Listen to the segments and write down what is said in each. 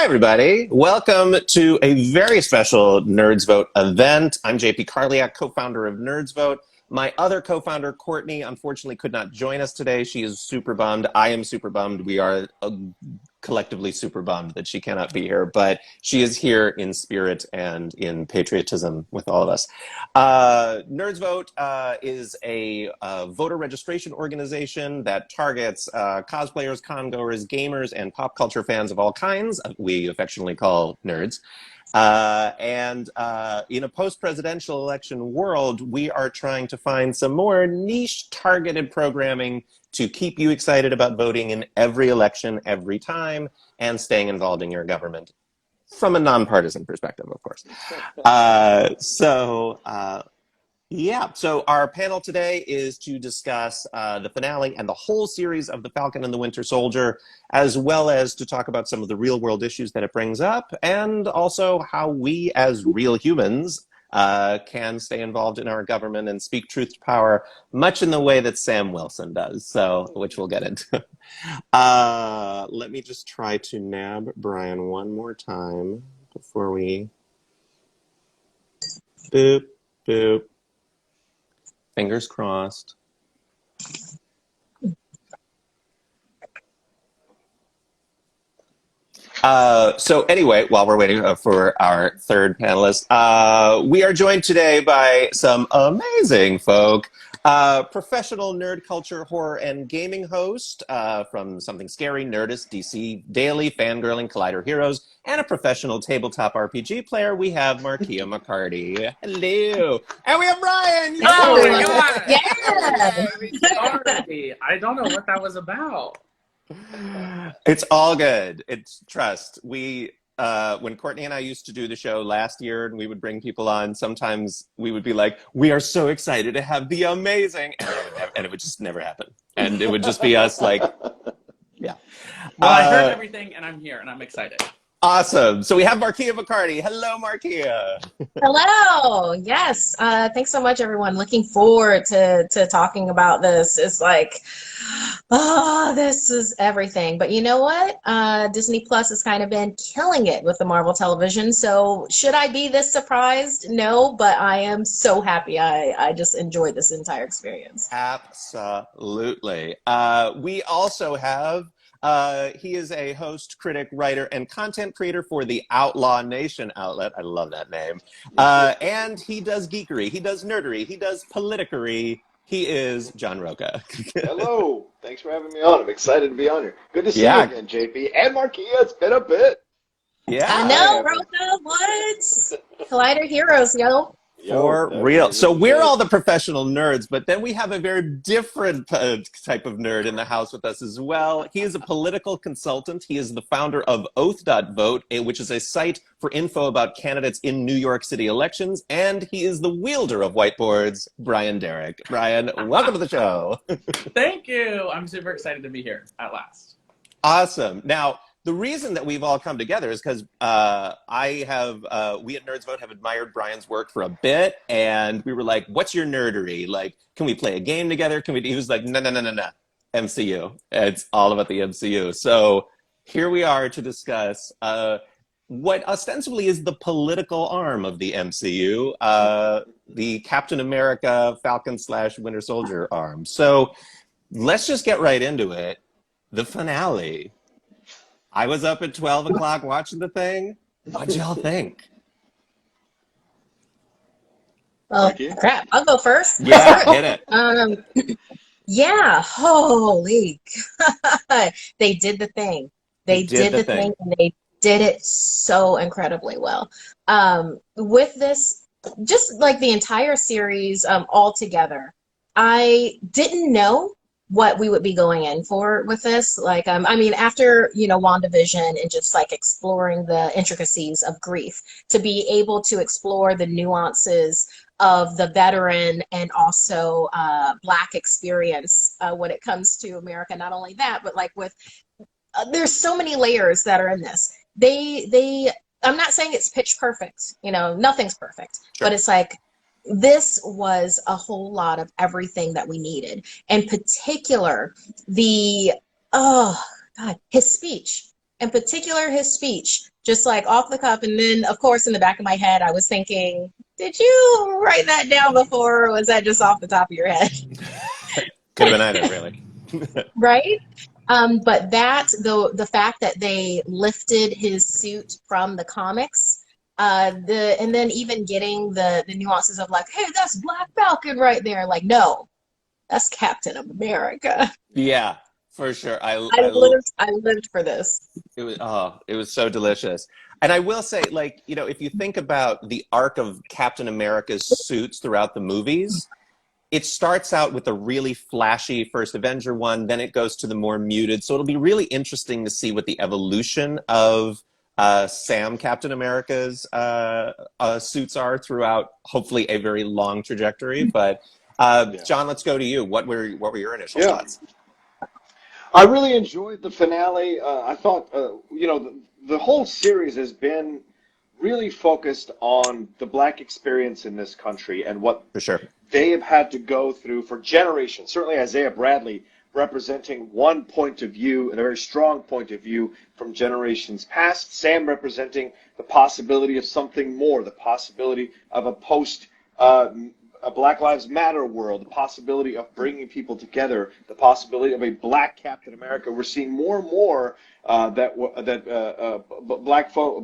Hi, everybody. Welcome to a very special NerdsVote event. I'm JP Carliak, co-founder of NerdsVote. My other co-founder, Courtney, unfortunately could not join us today. She is super bummed. I am super bummed. We are collectively super bummed that she cannot be here, but she is here in spirit and in patriotism with all of us. NerdsVote is a voter registration organization that targets cosplayers, congoers, gamers, and pop culture fans of all kinds. We affectionately call nerds. In a post-presidential election world, we are trying to find some more niche targeted programming to keep you excited about voting in every election, every time, and staying involved in your government from a nonpartisan perspective, of course. So our panel today is to discuss the finale and the whole series of The Falcon and the Winter Soldier, as well as to talk about some of the real world issues that it brings up, and also how we as real humans can stay involved in our government and speak truth to power, much in the way that Sam Wilson does, so which we'll get into. Let me just try to nab Brian one more time before we... Boop, boop. Fingers crossed. So anyway, while we're waiting for our third panelist, we are joined today by some amazing folk. Professional nerd culture, horror, and gaming host from Something Scary, Nerdist, DC Daily, Fangirling, Collider Heroes, and a professional tabletop RPG player. We have Markeia McCarty. Hello. And we have Brian. Oh my God. Yeah. Sorry. I don't know what that was about. It's all good. It's trust. We when Courtney and I used to do the show last year and we would bring people on, sometimes we would be like, we are so excited to have the amazing, and it would just never happen. And it would just be us like, yeah. Well, I heard everything and I'm here and I'm excited. Awesome. So we have Markeia McCarty. Hello, Markeia. Hello. Yes. Thanks so much, everyone. Looking forward to talking about this. It's like, oh, this is everything. But you know what? Disney Plus has kind of been killing it with the Marvel television. So should I be this surprised? No, but I am so happy. I just enjoyed this entire experience. Absolutely. We also have he is a host, critic, writer, and content creator for the Outlaw Nation outlet. I love that name. And he does geekery, he does nerdery, he does politicery. He is John Rocha. Hello. Thanks for having me on. I'm excited to be on here. Good to see you again, JP. And Markeia, it's been a bit. Yeah. I know, Rocha. What? Collider Heroes, yo. For real. So we're all the professional nerds, but then we have a very different type of nerd in the house with us as well. He is a political consultant. He is the founder of Oath.vote, which is a site for info about candidates in New York City elections. And he is the wielder of whiteboards, Brian Derrick. Brian, welcome to the show. Thank you. I'm super excited to be here at last. Awesome. Now, the reason that we've all come together is because we at NerdsVote have admired Brian's work for a bit, and we were like, what's your nerdery? Like, can we play a game together? He was like, no, MCU. It's all about the MCU. So here we are to discuss what ostensibly is the political arm of the MCU, the Captain America Falcon / Winter Soldier arm. So let's just get right into it. The finale. I was up at 12 o'clock watching the thing. What'd y'all think? Oh, crap. I'll go first. Yeah, hit it. Yeah, holy God. They did the thing. They did the thing, and they did it so incredibly well. With this, just like the entire series all together, I didn't know what we would be going in for with this. Like, I mean, after, WandaVision and just like exploring the intricacies of grief, to be able to explore the nuances of the veteran and also Black experience when it comes to America. Not only that, but like with, there's so many layers that are in this. I'm not saying it's pitch perfect, nothing's perfect, sure. But it's like, this was a whole lot of everything that we needed. In particular, his speech. In particular, his speech just like off the cuff. And then, of course, in the back of my head, I was thinking, did you write that down before, or was that just off the top of your head? Could have been either, really. Right? But the fact that they lifted his suit from the comics, and then even getting the nuances of like, hey, that's Black Falcon right there. Like, no, that's Captain America. Yeah, for sure. I lived for this. It was so delicious. And I will say, like, you know, if you think about the arc of Captain America's suits throughout the movies, it starts out with a really flashy first Avenger one, then it goes to the more muted. So it'll be really interesting to see what the evolution of Sam Captain America's suits are throughout, hopefully, a very long trajectory. But John, let's go to you. What were your initial thoughts? I really enjoyed the finale. I thought, you know, the whole series has been really focused on the Black experience in this country and what they have had to go through for generations. Certainly Isaiah Bradley representing one point of view, and a very strong point of view from generations past. Sam representing the possibility of something more, the possibility of a a Black Lives Matter world, the possibility of bringing people together, the possibility of a Black Captain America. We're seeing more and more that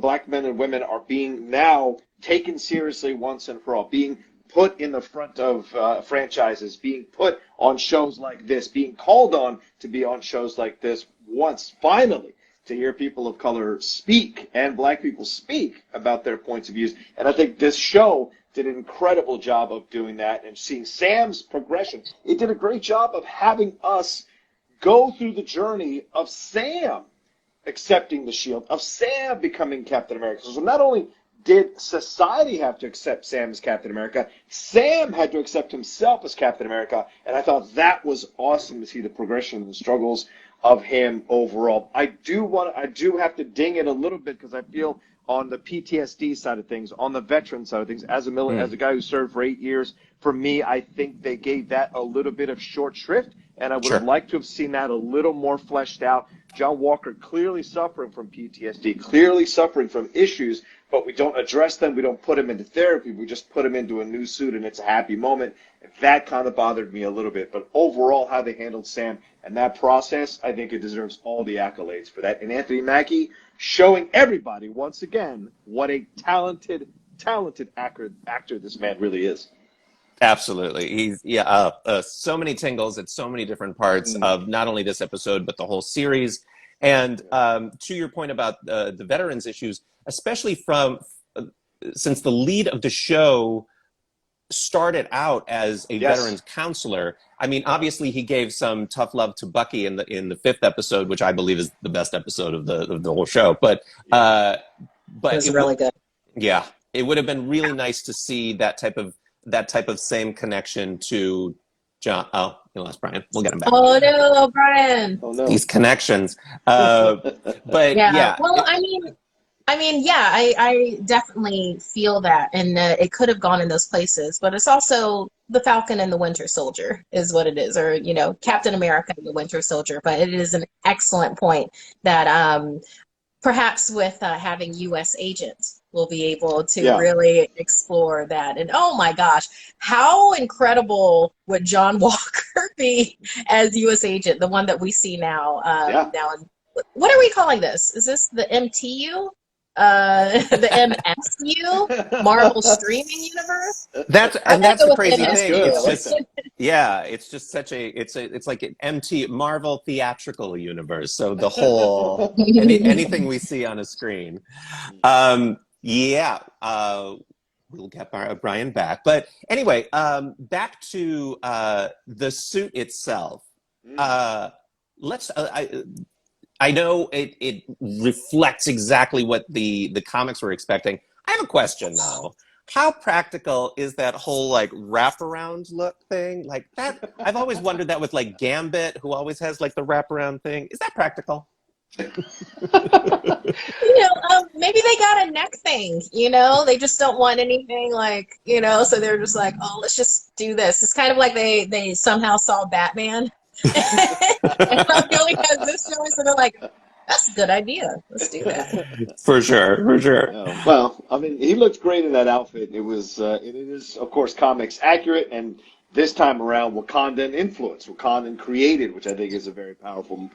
Black men and women are being now taken seriously once and for all, being put in the front of franchises, being put on shows like this, being called on to be on shows like this once, finally, to hear people of color speak and Black people speak about their points of views. And I think this show did an incredible job of doing that and seeing Sam's progression. It did a great job of having us go through the journey of Sam accepting the shield, of Sam becoming Captain America. So not only did society have to accept Sam as Captain America, Sam had to accept himself as Captain America, and I thought that was awesome to see the progression and the struggles of him overall. I do have to ding it a little bit because I feel on the PTSD side of things, on the veteran side of things, as a guy who served for 8 years, for me, I think they gave that a little bit of short shrift, and I would have liked to have seen that a little more fleshed out. John Walker clearly suffering from PTSD, clearly suffering from issues, but we don't address them. We don't put him into therapy. We just put him into a new suit, and it's a happy moment. And that kind of bothered me a little bit. But overall, how they handled Sam and that process, I think it deserves all the accolades for that. And Anthony Mackie showing everybody, once again, what a talented actor this man really is. Absolutely. He's so many tingles at so many different parts of not only this episode, but the whole series. And to your point about the veterans issues, especially since the lead of the show started out as a veterans counselor. I mean, obviously he gave some tough love to Bucky in the fifth episode, which I believe is the best episode of the whole show. But it was really good. Yeah, it would have been really nice to see that type of same connection to John. Oh, you lost Brian. We'll get him back. Oh no, Brian. Oh no. These connections. But yeah. Well, I definitely feel that, and it could have gone in those places, but it's also the Falcon and the Winter Soldier is what it is, or, Captain America and the Winter Soldier. But it is an excellent point that perhaps with having U.S. agents, we'll be able to really explore that. And oh my gosh, how incredible would John Walker be as U.S. agent, the one that we see now? What are we calling this? Is this the MTU? The MSU, Marvel Streaming Universe. That's the crazy thing. It's like an MT Marvel theatrical universe. So the whole anything we see on a screen. We'll get Brian back, but anyway, back to the suit itself. I know it reflects exactly what the comics were expecting. I have a question though. How practical is that whole wraparound look thing? Like that, I've always wondered that with Gambit, who always has the wraparound thing. Is that practical? Maybe they got a neck thing, they just don't want anything so they're just oh, let's just do this. It's kind of like they somehow saw Batman. And I feel like as this show is, so they're That's a good idea. Let's do that. For sure, for sure. Well, I mean, he looked great in that outfit. It is, of course, comics accurate, and this time around, Wakandan influence, Wakandan created, which I think is a very powerful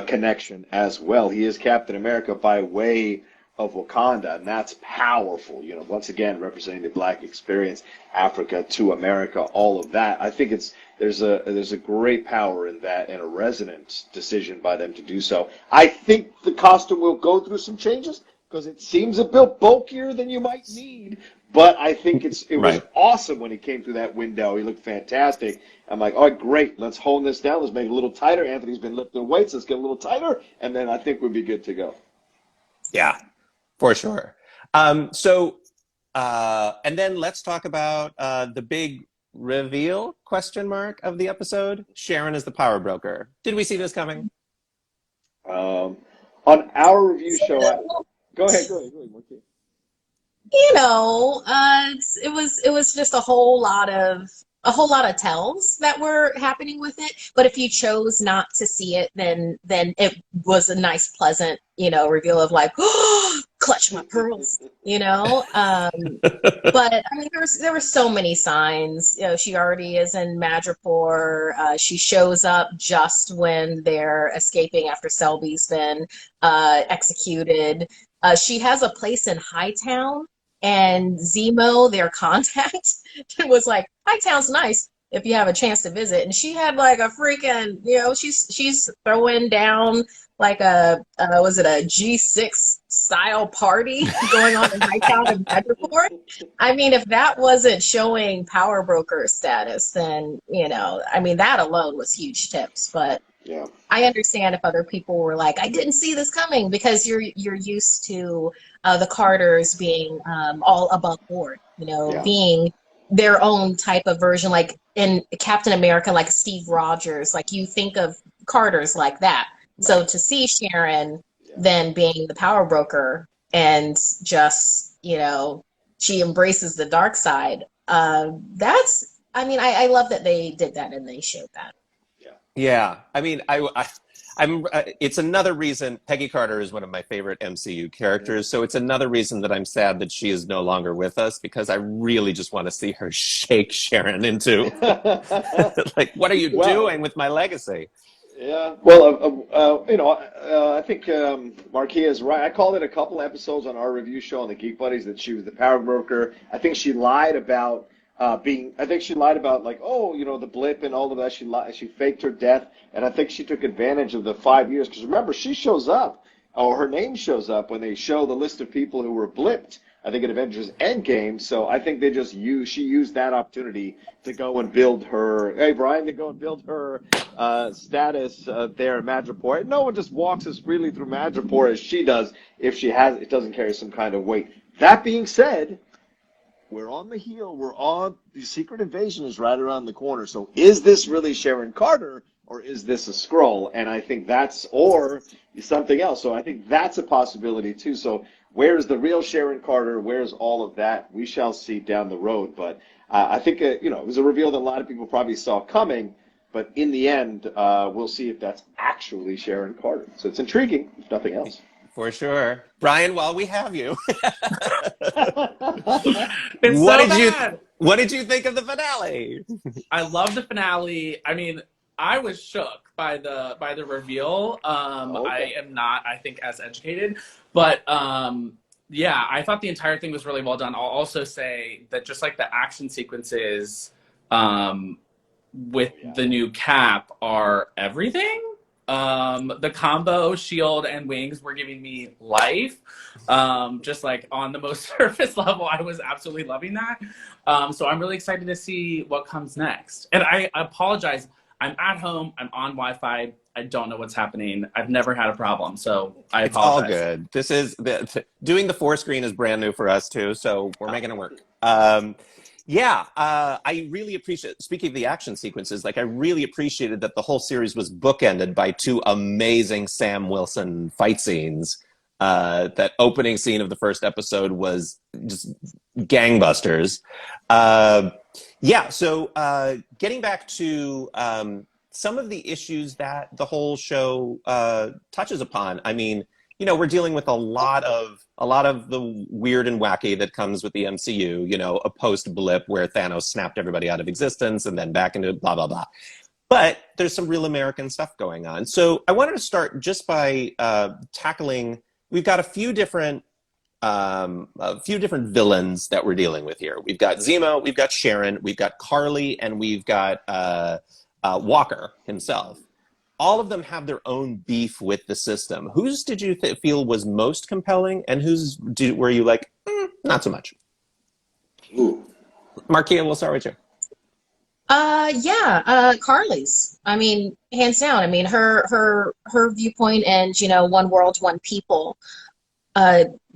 connection as well. He is Captain America by way of Wakanda, and that's powerful. You know, once again, representing the Black experience, Africa to America, all of that. I think there's a great power in that, and a resonant decision by them to do so. I think the costume will go through some changes because it seems a bit bulkier than you might need. But I think it was awesome when he came through that window. He looked fantastic. I'm like, all right, great. Let's hold this down. Let's make it a little tighter. Anthony's been lifting weights. Let's get a little tighter, and then I think we'll be good to go. Yeah, for sure. And then let's talk about the big reveal, question mark, of the episode. Sharon is the power broker. Did we see this coming? On our review show, go ahead. Markeia. You know, it was just a whole lot of tells that were happening with it. But if you chose not to see it, then it was a nice, pleasant, reveal of like, oh, clutch my pearls, But I mean, there were so many signs. You know, she already is in Madripoor. She shows up just when they're escaping after Selby's been executed. She has a place in Hightown. And Zemo, their contact, was like, Hightown's nice if you have a chance to visit. And she had like a freaking, she's throwing down like was it a G6 style party going on in Hightown and Madripoor? I mean, if that wasn't showing power broker status, then, I mean, that alone was huge tips. But yeah. I understand if other people were like, I didn't see this coming, because you're used to the Carters being all above board, being their own type of version, like in Captain America, like Steve Rogers, like you think of Carters like that. Right. So to see Sharon then being the power broker and just, she embraces the dark side. I love that they did that and they showed that. Yeah, I mean, I'm. It's another reason Peggy Carter is one of my favorite MCU characters. So it's another reason that I'm sad that she is no longer with us, because I really just want to see her shake Sharon into like, what are you doing with my legacy? Yeah. Well, I think Markeia is right. I called it a couple episodes on our review show on the Geek Buddies that she was the power broker. I think she lied about. Like, the blip and all of that. She faked her death, and I think she took advantage of the 5 years. Because remember, she shows up, or her name shows up when they show the list of people who were blipped, I think, in Avengers Endgame. So I think she used that opportunity to go and build her, status there in Madripoor. No one just walks as freely through Madripoor as she does if it doesn't carry some kind of weight. That being said, we're on the heel. The Secret Invasion is right around the corner. So is this really Sharon Carter, or is this a Skrull? And I think or something else. So I think that's a possibility too. So where's the real Sharon Carter? Where's all of that? We shall see down the road. But I think, it was a reveal that a lot of people probably saw coming. But in the end, we'll see if that's actually Sharon Carter. So it's intriguing, if nothing else. For sure. Brian, while we have you, what did you think of the finale? I love the finale. I mean, I was shook by the reveal. Okay. I am not, I think, as educated, but I thought the entire thing was really well done. I'll also say that just like the action sequences with the new Cap are everything. The combo shield and wings were giving me life. Just like on the most surface level, I was absolutely loving that. So I'm really excited to see what comes next. And I apologize. I'm at home. I'm on Wi-Fi. I don't know what's happening. I've never had a problem, so I apologize. It's all good. This is doing the 4-screen is brand new for us too, so we're making it work. I really appreciate, speaking of the action sequences, like I really appreciated that the whole series was bookended by 2 amazing Sam Wilson fight scenes. That opening scene of the first episode was just gangbusters. So getting back to some of the issues that the whole show touches upon. I mean, you know, we're dealing with a lot of the weird and wacky that comes with the MCU, you know, a post blip where Thanos snapped everybody out of existence and then back into blah, blah, blah. But there's some real American stuff going on. So I wanted to start just by tackling, we've got a few different villains that we're dealing with here. We've got Zemo, we've got Sharon, we've got Carly, and we've got Walker himself. All of them have their own beef with the system. Whose did you feel was most compelling, and whose were you like, not so much? Ooh. Markeia, we'll start with you. Carly's. I mean, hands down. I mean, her viewpoint and, you know, one world, one people,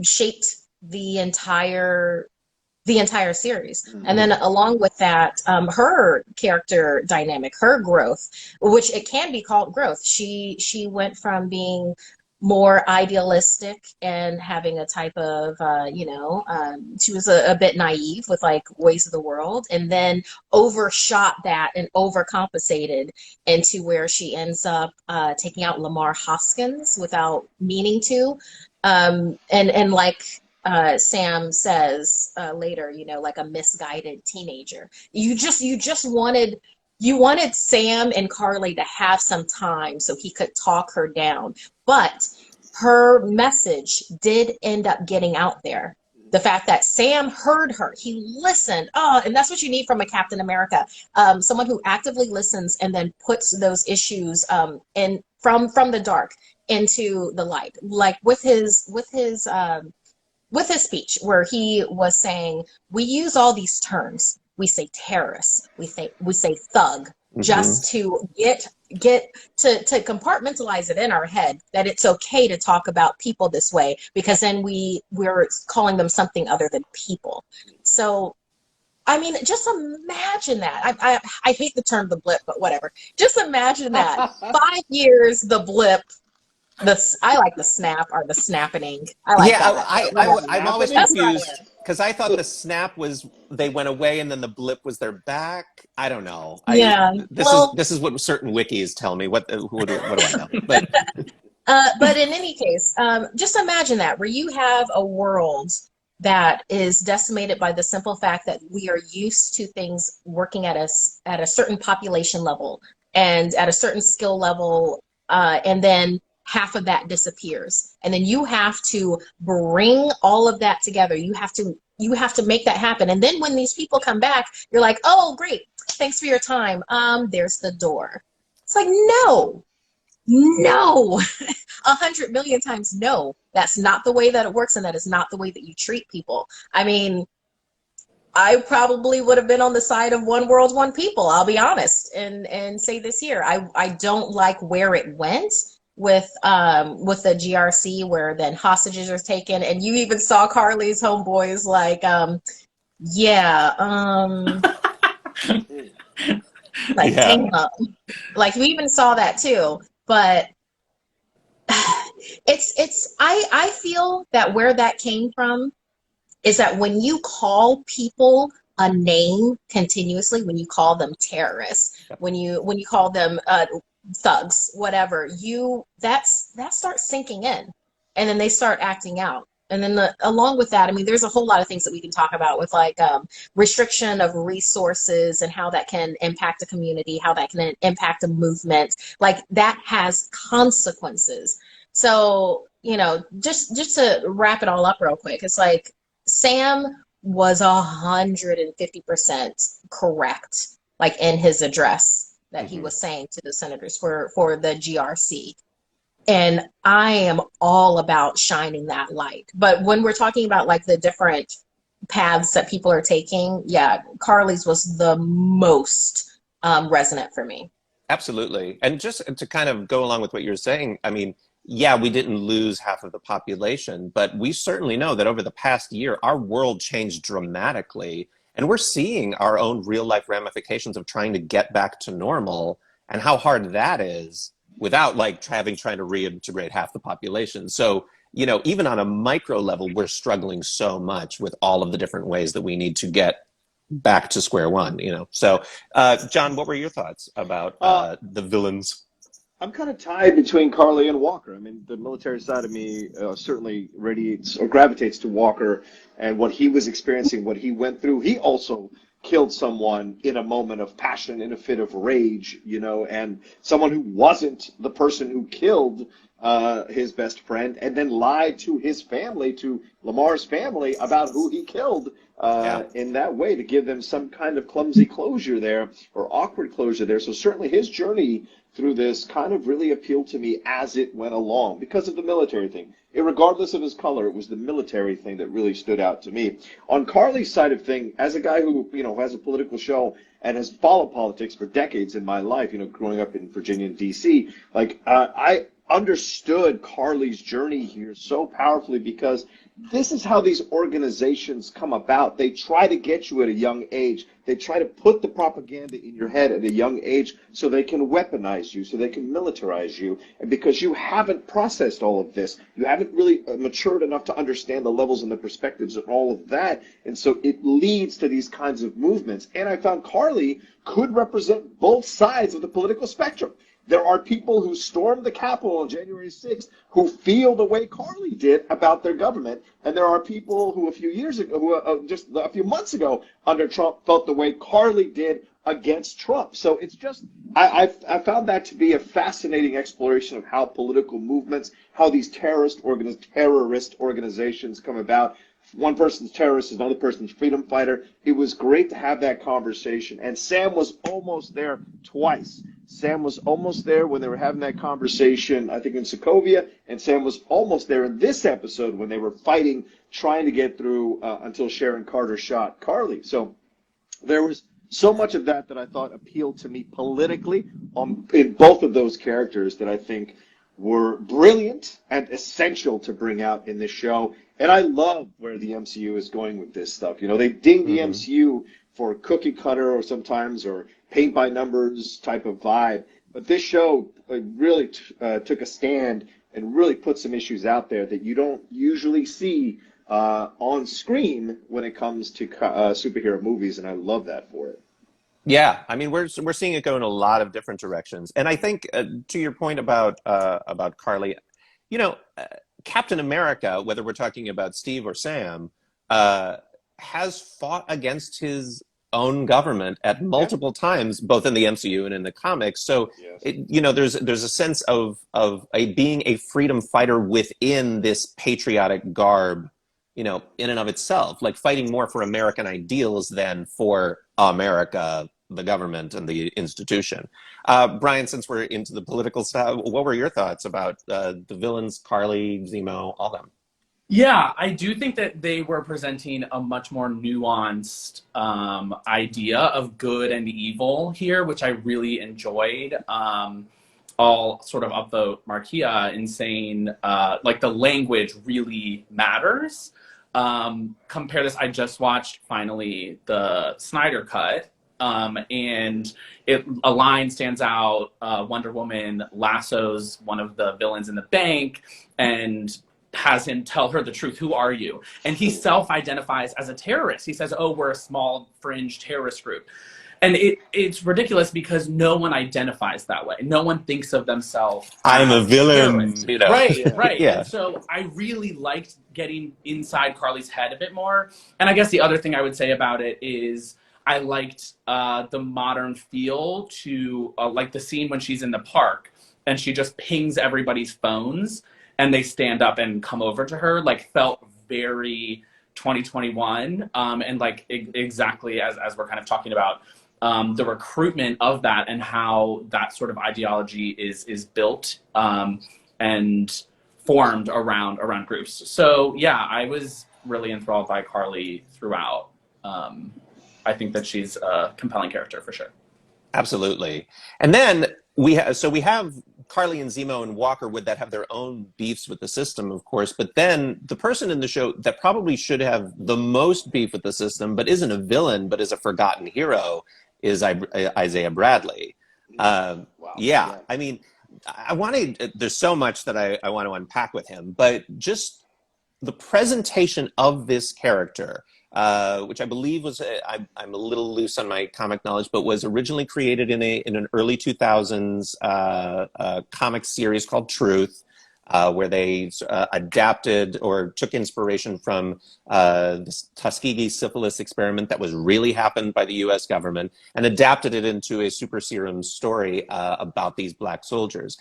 shaped the entire series. Mm-hmm. And then along with that, her character dynamic, her growth, which it can be called growth. She went from being more idealistic and having a type of, she was a bit naive with like ways of the world, and then overshot that and overcompensated into where she ends up taking out Lamar Hoskins without meaning to. And like Sam says later, you know, like a misguided teenager. You wanted Sam and Carly to have some time so he could talk her down. But her message did end up getting out there. The fact that Sam heard her, he listened. And that's what you need from a Captain America. Someone who actively listens and then puts those issues in from the dark into the light. Like with his speech where he was saying, we use all these terms. We say terrorist, we say thug, just to get to compartmentalize it in our head that it's okay to talk about people this way, because then we're calling them something other than people. So, I mean, just imagine that. I hate the term the blip, but whatever. Just imagine that. 5 years, the blip. I like the snap or the snapping. I like that. I'm always confused because I thought the snap was they went away and then the blip was their back. I don't know. This is what certain wikis tell me. What do I know? But in any case, just imagine that where you have a world that is decimated by the simple fact that we are used to things working at a certain population level and at a certain skill level, and then half of that disappears, and then you have to bring all of that together. You have to make that happen, and then when these people come back, you're like, oh great, thanks for your time, there's the door. It's like, no 100 million times no, that's not the way that it works, and that is not the way that you treat people. I mean, I probably would have been on the side of one world, one people, I'll be honest, and say this here. I don't like where it went with the GRC, where then hostages are taken, and you even saw Carly's homeboys like, hang up. Like, we even saw that too. But I feel that where that came from is that when you call people a name continuously, when you call them terrorists, when you call them thugs, whatever, that starts sinking in, and then they start acting out. And then along with that, I mean, there's a whole lot of things that we can talk about with like restriction of resources and how that can impact a community, how that can impact a movement. Like, that has consequences. So, you know, just to wrap it all up real quick, it's like Sam was 150% correct, like in his address that he was saying to the senators for the GRC. And I am all about shining that light. But when we're talking about like the different paths that people are taking, yeah, Carly's was the most resonant for me. Absolutely. And just to kind of go along with what you're saying, I mean, yeah, we didn't lose half of the population, but we certainly know that over the past year, our world changed dramatically. And we're seeing our own real life ramifications of trying to get back to normal and how hard that is without like trying to reintegrate half the population. So, you know, even on a micro level, we're struggling so much with all of the different ways that we need to get back to square one, you know. So, John, what were your thoughts about the villains? I'm kind of tied between Carly and Walker. I mean, the military side of me certainly radiates or gravitates to Walker and what he was experiencing, what he went through. He also killed someone in a moment of passion, in a fit of rage, you know, and someone who wasn't the person who killed his best friend and then lied to his family, to Lamar's family, about who he killed in that way to give them some kind of clumsy closure there or awkward closure there. So certainly his journey through this kind of really appealed to me as it went along because of the military thing. Regardless of his color, it was the military thing that really stood out to me. On Carly's side of thing, as a guy who, you know, has a political show and has followed politics for decades in my life, you know, growing up in Virginia and D.C., like I understood Carly's journey here so powerfully because this is how these organizations come about. They try to get you at a young age. They try to put the propaganda in your head at a young age so they can weaponize you, so they can militarize you. And because you haven't processed all of this, you haven't really matured enough to understand the levels and the perspectives and all of that. And so it leads to these kinds of movements. And I found Carly could represent both sides of the political spectrum. There are people who stormed the Capitol on January 6th who feel the way Carly did about their government, and there are people who a few years ago, who just a few months ago under Trump felt the way Carly did against Trump. So it's just, I found that to be a fascinating exploration of how political movements, how these terrorist organizations come about. One person's terrorist is another person's freedom fighter. It was great to have that conversation. And Sam was almost there twice. Sam was almost there when they were having that conversation, I think in Sokovia, and Sam was almost there in this episode when they were fighting, trying to get through until Sharon Carter shot Carly. So there was so much of that I thought appealed to me politically in both of those characters that I think were brilliant and essential to bring out in this show. And I love where the MCU is going with this stuff. You know, they ding the MCU for cookie cutter or sometimes or paint by numbers type of vibe. But this show really took a stand and really put some issues out there that you don't usually see on screen when it comes to superhero movies. And I love that for it. Yeah, I mean, we're seeing it go in a lot of different directions. And I think to your point about Carly, you know, Captain America, whether we're talking about Steve or Sam, has fought against his own government at multiple times, both in the MCU and in the comics. So, you know, there's a sense of being a freedom fighter within this patriotic garb, you know, in and of itself, like fighting more for American ideals than for America, the government, and the institution. Brian, since we're into the political stuff, what were your thoughts about the villains, Carly, Zemo, all them? Yeah, I do think that they were presenting a much more nuanced idea of good and evil here, which I really enjoyed. I'll sort of upvote Markeia in saying, like, the language really matters. Compare this, I just watched, finally, the Snyder Cut, and a line stands out, Wonder Woman lassos one of the villains in the bank, and has him tell her the truth. Who are you? And he self-identifies as a terrorist. He says, oh, we're a small fringe terrorist group. And it's ridiculous because no one identifies that way. No one thinks of themselves I'm a villain. You know? Right, right. Yeah. And so I really liked getting inside Carly's head a bit more. And I guess the other thing I would say about it is I liked the modern feel to like the scene when she's in the park and she just pings everybody's phones and they stand up and come over to her, like, felt very 2021. And like exactly as we're kind of talking about the recruitment of that and how that sort of ideology is built and formed around groups. So yeah, I was really enthralled by Carly throughout. I think that she's a compelling character for sure. Absolutely. And then we have Carly and Zemo and Walker that have their own beefs with the system, of course, but then the person in the show that probably should have the most beef with the system, but isn't a villain, but is a forgotten hero, is Isaiah Bradley. Wow. Yeah, I mean, there's so much that I want to unpack with him, but just the presentation of this character which I believe was, I'm a little loose on my comic knowledge, but was originally created in an early 2000s comic series called Truth, where they adapted or took inspiration from this Tuskegee syphilis experiment that was really happened by the U.S. government and adapted it into a super serum story about these Black soldiers.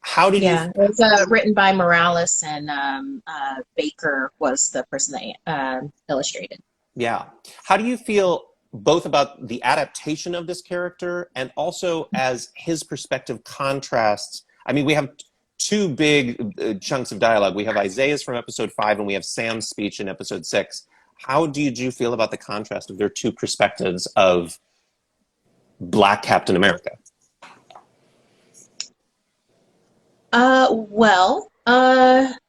How did you? Yeah, it was written by Morales, and Baker was the person that illustrated. Yeah. How do you feel both about the adaptation of this character and also as his perspective contrasts? I mean, we have two big chunks of dialogue. We have Isaiah's from episode 5 and we have Sam's speech in episode 6. How did you feel about the contrast of their two perspectives of Black Captain America?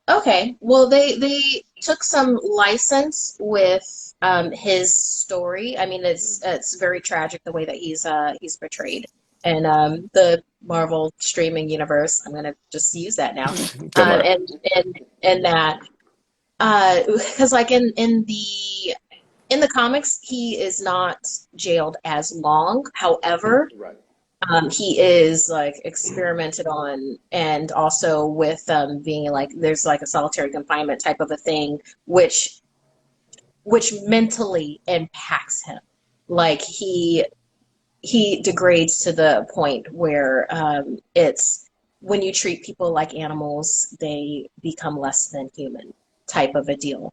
Okay. Well, they took some license with his story. I mean, it's very tragic the way that he's portrayed. And the Marvel streaming universe, I'm gonna just use that now. And that because like in the comics, he is not jailed as long. However, Right. He is like experimented on, and also with being like there's like a solitary confinement type of a thing, which mentally impacts him. Like he degrades to the point where it's when you treat people like animals, they become less than human type of a deal.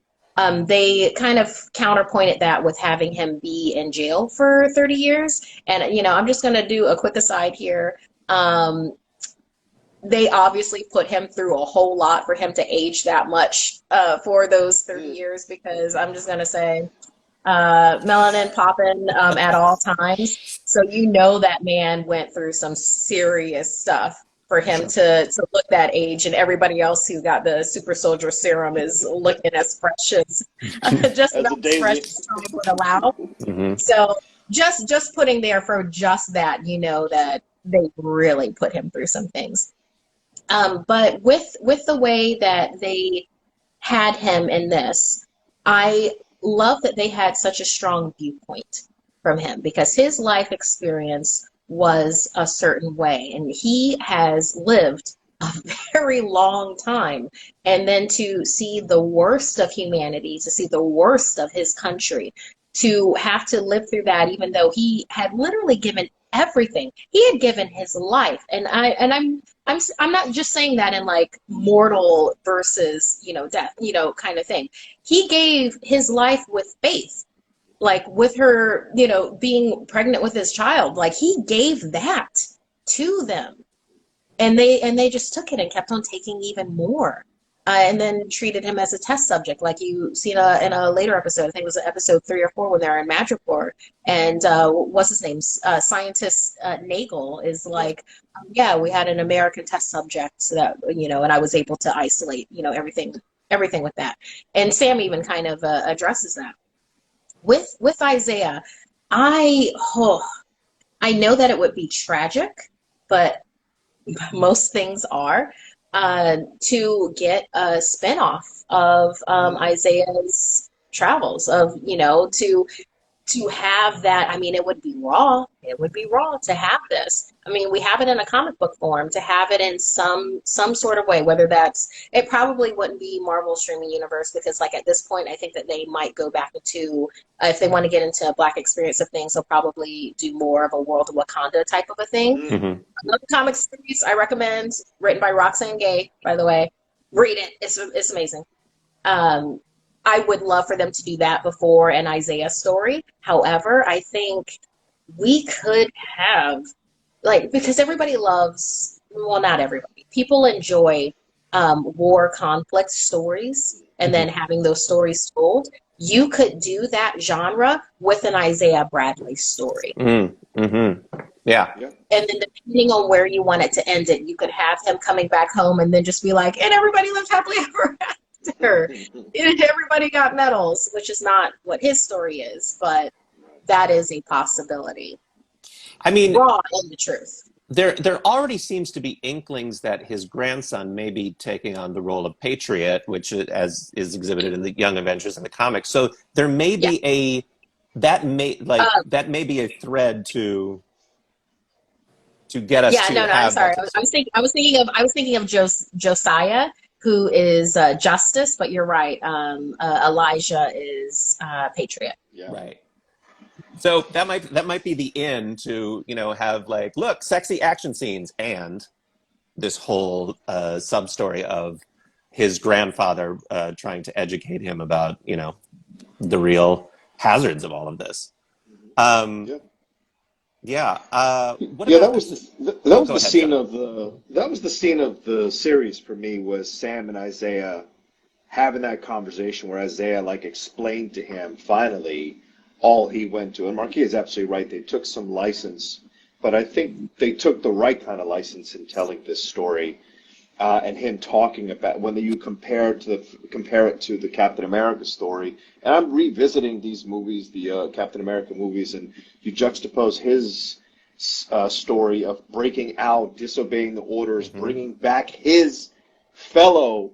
They kind of counterpointed that with having him be in jail for 30 years. And, I'm just going to do a quick aside here. They obviously put him through a whole lot for him to age that much for those 30 years, because I'm just going to say melanin popping at all times. So that man went through some serious stuff for him to look that age, and everybody else who got the super soldier serum is looking as fresh as just about as fresh as time would allow. Mm-hmm. So just putting there for just that, that they really put him through some things. But with the way that they had him in this, I love that they had such a strong viewpoint from him, because his life experience was a certain way, and he has lived a very long time. And then to see the worst of humanity, to see the worst of his country, to have to live through that, even though he had literally given everything. He had given his life, and I'm not just saying that in like mortal versus death kind of thing. He gave his life with faith. Like with her, being pregnant with his child, like he gave that to them, and they just took it and kept on taking even more, and then treated him as a test subject, like you see in a later episode. I think it was episode 3 or 4 when they're in Madripoor, and what's his name, scientist Nagel is like, yeah, we had an American test subject, so that and I was able to isolate everything with that, and Sam even kind of addresses that. With Isaiah, I know that it would be tragic, but most things are, to get a spinoff of Isaiah's travels, of to have that. I mean, it would be raw. It would be raw to have this. I mean, we have it in a comic book form. To have it in some sort of way, whether it probably wouldn't be Marvel streaming universe, because like at this point, I think that they might go back into, if they want to get into a Black experience of things, they'll probably do more of a World of Wakanda type of a thing. Mm-hmm. Another comic series I recommend, written by Roxane Gay, by the way. Read it. It's amazing. I would love for them to do that before an Isaiah story. However, I think we could have, because everybody loves, well, not everybody, people enjoy war conflict stories, and then having those stories told. You could do that genre with an Isaiah Bradley story. Mm-hmm. Yeah. And then depending on where you want it to end it, you could have him coming back home and then just be like, and everybody lived happily ever after. Everybody got medals, which is not what his story is, but that is a possibility. I mean, raw in the truth. there already seems to be inklings that his grandson may be taking on the role of Patriot, which as is exhibited in the Young Avengers in the comics. So there may Yeah. be that may be a thread to get us Yeah, to no, I'm have sorry. that. I was thinking of Josiah, who is Justice, but you're right. Elijah is Patriot. Yeah. Right. So that might be the in to, have like, look, sexy action scenes and this whole sub story of his grandfather trying to educate him about, the real hazards of all of this. Yeah. Yeah. What Yeah, about? that Oh, was go the ahead, scene John. of the series for me, was Sam and Isaiah having that conversation where Isaiah like explained to him finally all he went to. And Markeia is absolutely right. They took some license, but I think they took the right kind of license in telling this story. And him talking about when you compare it to the Captain America story. And I'm revisiting these movies, the Captain America movies, and you juxtapose his story of breaking out, disobeying the orders, Mm-hmm. bringing back his fellow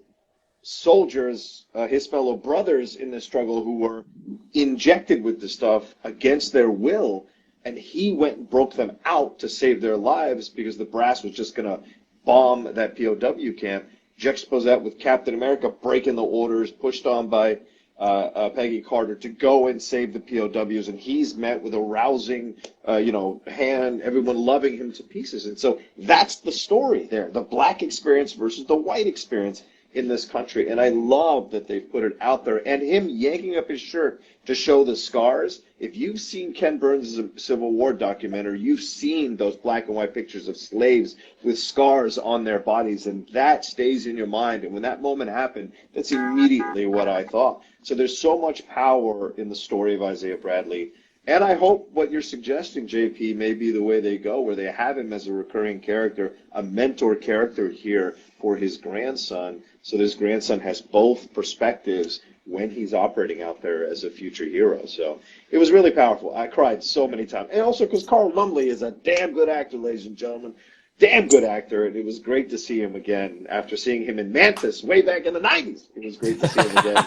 soldiers, his fellow brothers in the struggle who were injected with the stuff against their will, and he went and broke them out to save their lives because the brass was just going to bomb that POW camp. Juxtapose that with Captain America breaking the orders, pushed on by Peggy Carter to go and save the POWs, and he's met with a rousing, hand, everyone loving him to pieces. And so that's the story there, the black experience versus the white experience in this country. And I love that they've put it out there. And him yanking up his shirt to show the scars. If you've seen Ken Burns' Civil War documentary, you've seen those black and white pictures of slaves with scars on their bodies, and that stays in your mind. And when that moment happened, that's immediately what I thought. So there's so much power in the story of Isaiah Bradley. And I hope what you're suggesting, JP, may be the way they go, where they have him as a recurring character, a mentor character here for his grandson. So this grandson has both perspectives when he's operating out there as a future hero. So it was really powerful. I cried so many times. And also because Carl Lumbly is a damn good actor, ladies and gentlemen. Damn good actor. And it was great to see him again after seeing him in Mantis way back in the 90s. It was great to see him again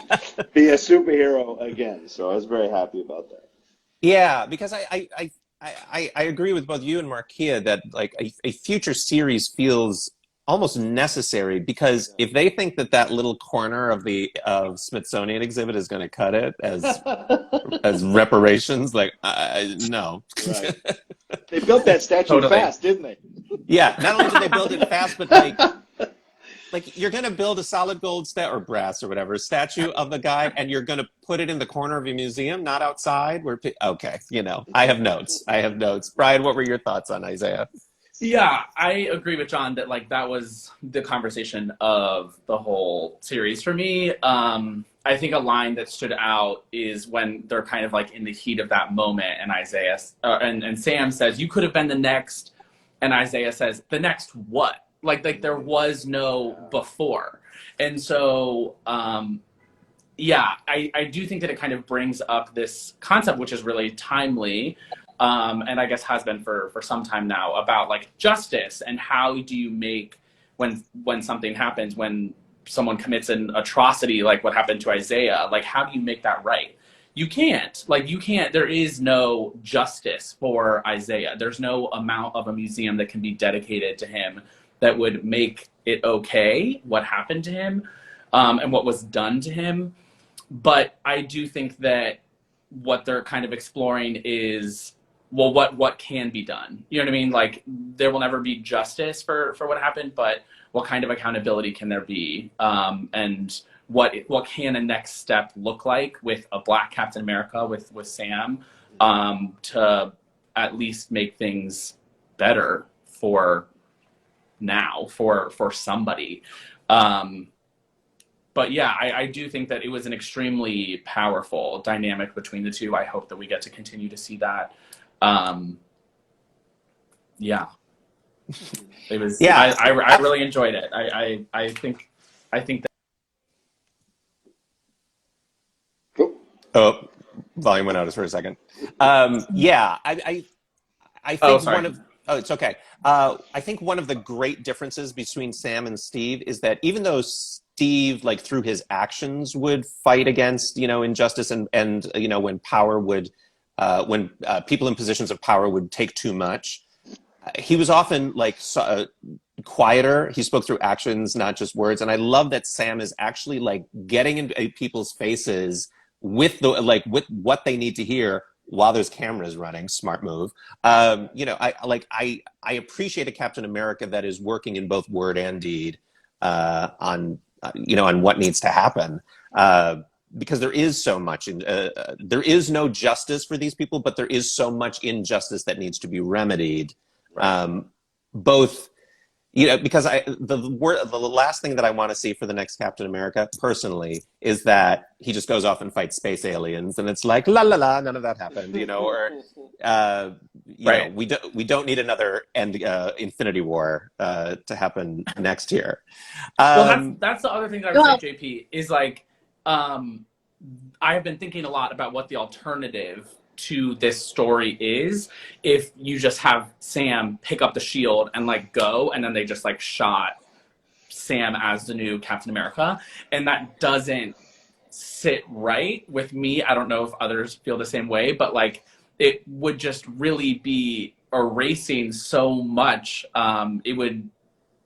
be a superhero again. So I was very happy about that. Yeah, because I agree with both you and Markeia that like a future series feels almost necessary, because if they think that little corner of Smithsonian exhibit is going to cut it as reparations, like no. Right. They built that statue Totally. fast, didn't they? Yeah, not only did they build it fast, but like you're going to build a solid gold or brass or whatever statue of the guy, and you're going to put it in the corner of a museum, not outside. Okay, I have notes. Brian, what were your thoughts on Isaiah? Yeah, I agree with John that like that was the conversation of the whole series for me. I think a line that stood out is when they're kind of like in the heat of that moment, and Isaiah and Sam says, "You could have been the next," and Isaiah says, "The next what?" Like there was no before, and so yeah, I do think that it kind of brings up this concept, which is really timely. And I guess has been for some time now, about like justice and how do you make when something happens, when someone commits an atrocity like what happened to Isaiah, like how do you make that right? You can't, there is no justice for Isaiah. There's no amount of a museum that can be dedicated to him that would make it okay what happened to him and what was done to him. But I do think that what they're kind of exploring is, well, what can be done? You know what I mean? Like there will never be justice for what happened, but what kind of accountability can there be? And what can a next step look like with a Black Captain America with Sam to at least make things better for now for somebody. But yeah, I do think that it was an extremely powerful dynamic between the two. I hope that we get to continue to see that. Yeah, it was. Yeah, I really enjoyed it. I think that. Oh, volume went out for a second. Yeah, I think Oh, it's okay. I think one of the great differences between Sam and Steve is that even though Steve, like through his actions, would fight against, injustice and when power would, when people in positions of power would take too much, he was often like quieter. He spoke through actions, not just words. And I love that Sam is actually like getting in people's faces with with what they need to hear while there's cameras running. Smart move. I appreciate a Captain America that is working in both word and deed on what needs to happen. Because there is so much, there is no justice for these people, but there is so much injustice that needs to be remedied. Both, because the last thing that I want to see for the next Captain America, personally, is that he just goes off and fights space aliens, and it's like la la la, none of that happened, or we don't need another Infinity War to happen next year. Well, that's the other thing that I would say, JP, is like I have been thinking a lot about what the alternative to this story is if you just have Sam pick up the shield and like go, and then they just like shot Sam as the new Captain America, and that doesn't sit right with me. I don't know if others feel the same way, but like it would just really be erasing so much. It would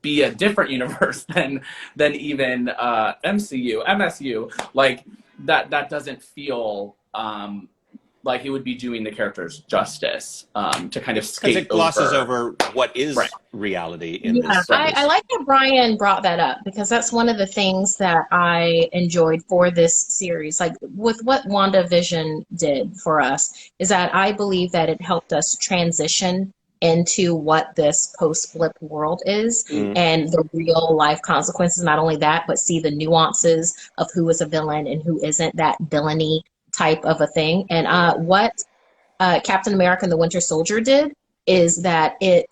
be a different universe than even MSU. Like that doesn't feel like it would be doing the characters justice to kind of skate because it glosses over what is reality in this. I like that Brian brought that up, because that's one of the things that I enjoyed for this series. Like with what WandaVision did for us, is that I believe that it helped us transition into what this post-blip world is and the real life consequences. Not only that, but see the nuances of who is a villain and who isn't, that villainy type of a thing. And what Captain America and the Winter Soldier did is that it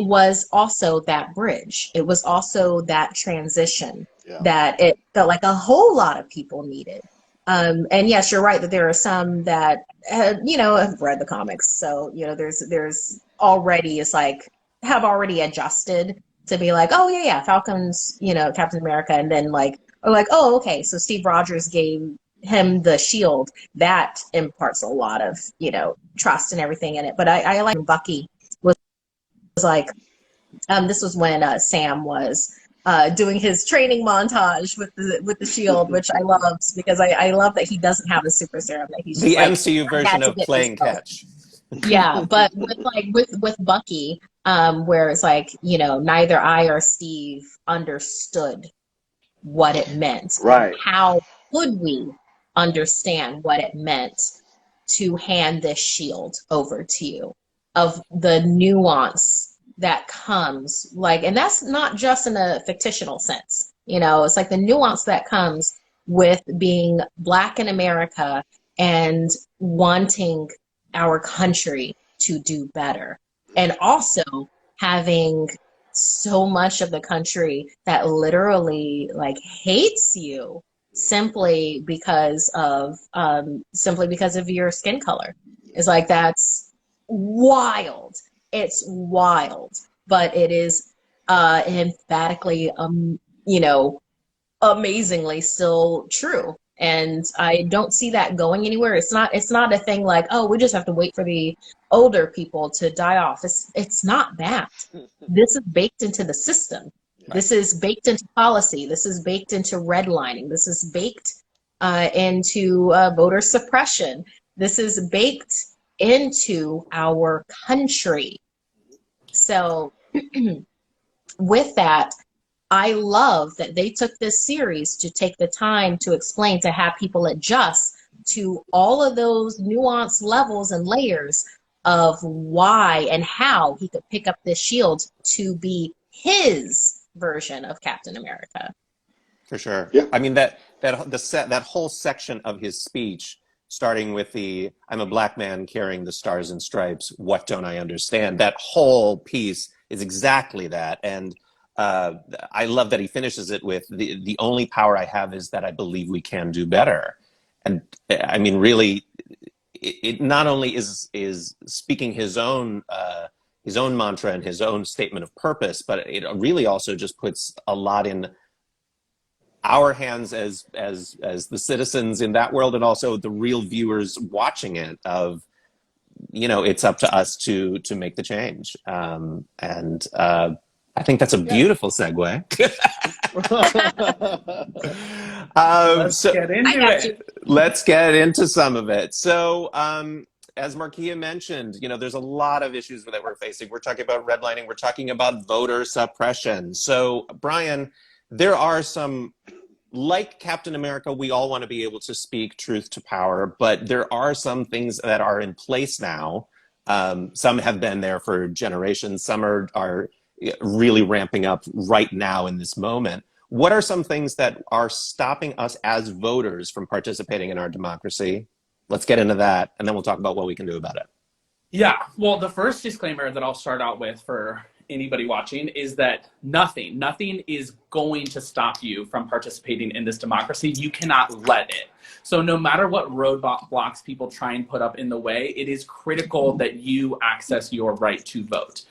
was also that bridge. It was also that transition that it felt like a whole lot of people needed. And yes, you're right that there are some that have read the comics, so there's already have already adjusted to be like, oh yeah, Falcon's Captain America, and then oh okay, so Steve Rogers gave him the shield. That imparts a lot of trust and everything in it. But I like Bucky was like this was when Sam was doing his training montage with the shield, which I loved, because I love that he doesn't have the super serum, that he's the MCU version of playing catch. Yeah, but with Bucky, where it's like neither I or Steve understood what it meant. Right. How could we understand what it meant to hand this shield over to you, of the nuance that comes, and that's not just in a fictional sense, it's like the nuance that comes with being Black in America and wanting our country to do better, and also having so much of the country that literally hates you simply because of your skin color. It's like, that's wild. It's wild, but it is emphatically amazingly still true. And I don't see that going anywhere. It's not a thing like, oh, we just have to wait for the older people to die off. It's not that. This is baked into the system. This is baked into policy. This is baked into redlining. This is baked into voter suppression. This is baked into our country. So with that, I love that they took this series to take the time to explain, to have people adjust to all of those nuanced levels and layers of why and how he could pick up this shield to be his version of Captain America. For sure. Yeah. I mean, that whole section of his speech, starting with I'm a Black man carrying the stars and stripes, what don't I understand? That whole piece is exactly that. And I love that he finishes it with the only power I have is that I believe we can do better. And I mean, really, it not only is speaking his own his own mantra and his own statement of purpose, but it really also just puts a lot in our hands as the citizens in that world, and also the real viewers watching it. Of, you know, it's up to us to make the change. I think that's a beautiful segue. Let's get into it. Let's get into some of it. So, as Markeia mentioned, you know, there's a lot of issues that we're facing. We're talking about redlining. We're talking about voter suppression. So, Brian, there are some, like Captain America, we all want to be able to speak truth to power, but there are some things that are in place now. Some have been there for generations. Some are really ramping up right now in this moment. What are some things that are stopping us as voters from participating in our democracy? Let's get into that, and then we'll talk about what we can do about it. Yeah, well, the first disclaimer that I'll start out with for anybody watching is that nothing is going to stop you from participating in this democracy. You cannot let it. So no matter what roadblocks people try and put up in the way, it is critical that you access your right to vote.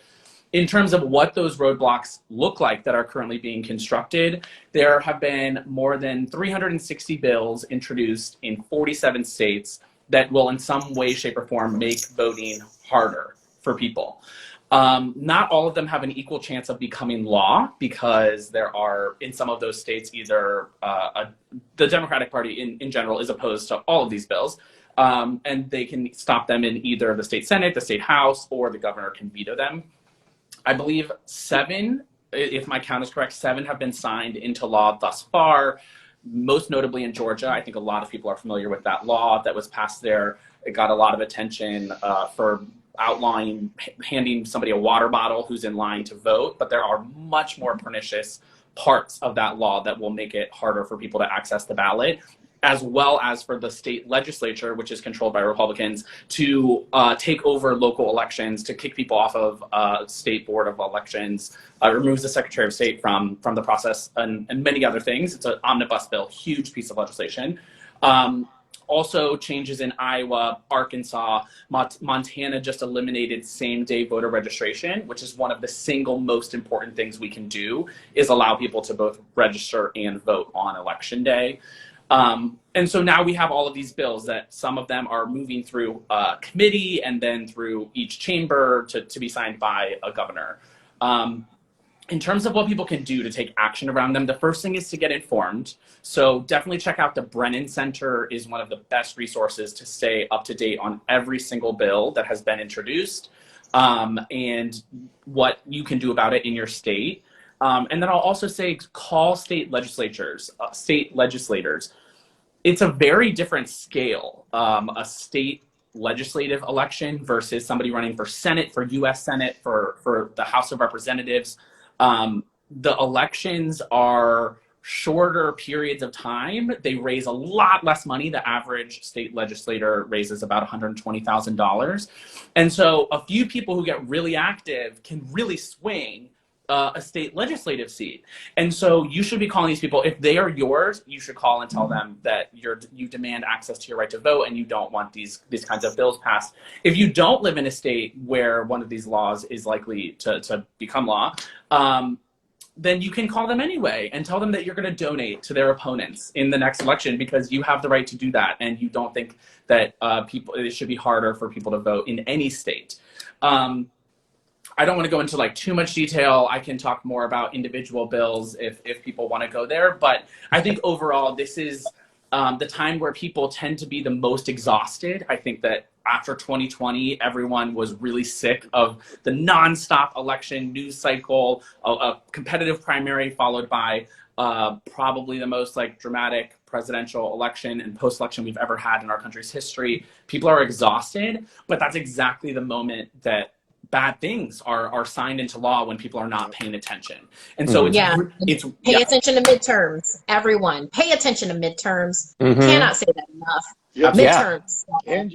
In terms of what those roadblocks look like that are currently being constructed, there have been more than 360 bills introduced in 47 states that will in some way, shape, or form make voting harder for people. Not all of them have an equal chance of becoming law, because there are, in some of those states, either the Democratic Party in general is opposed to all of these bills, and they can stop them in either the state Senate, the state House, or the governor can veto them. I believe 7, if my count is correct, 7 have been signed into law thus far, most notably in Georgia. I think a lot of people are familiar with that law that was passed there. It got a lot of attention for outlawing handing somebody a water bottle who's in line to vote, but there are much more pernicious parts of that law that will make it harder for people to access the ballot, as well as for the state legislature, which is controlled by Republicans, to take over local elections, to kick people off of state board of elections, removes the Secretary of State from the process, and many other things. It's an omnibus bill, huge piece of legislation. Also changes in Iowa, Arkansas, Montana just eliminated same-day voter registration, which is one of the single most important things we can do, is allow people to both register and vote on election day. And so now we have all of these bills that some of them are moving through committee and then through each chamber to be signed by a governor. In terms of what people can do to take action around them, the first thing is to get informed. So definitely check out the Brennan Center is one of the best resources to stay up to date on every single bill that has been introduced, and what you can do about it in your state. And then I'll also say call state legislators. It's a very different scale, a state legislative election versus somebody running for Senate, for U.S. Senate, for the House of Representatives. The elections are shorter periods of time. They raise a lot less money. The average state legislator raises about $120,000. And so a few people who get really active can really swing a state legislative seat. And so you should be calling these people. If they are yours, you should call and tell them that you demand access to your right to vote and you don't want these kinds of bills passed. If you don't live in a state where one of these laws is likely to become law, then you can call them anyway and tell them that you're going to donate to their opponents in the next election, because you have the right to do that, and you don't think that it should be harder for people to vote in any state. I don't want to go into too much detail. I can talk more about individual bills if people want to go there. But I think overall, this is the time where people tend to be the most exhausted. I think that after 2020, everyone was really sick of the nonstop election news cycle, a competitive primary followed by probably the most dramatic presidential election and post-election we've ever had in our country's history. People are exhausted, but that's exactly the moment that bad things are signed into law, when people are not paying attention. And so pay attention to midterms. Everyone, pay attention to midterms. Cannot say that enough. Midterms.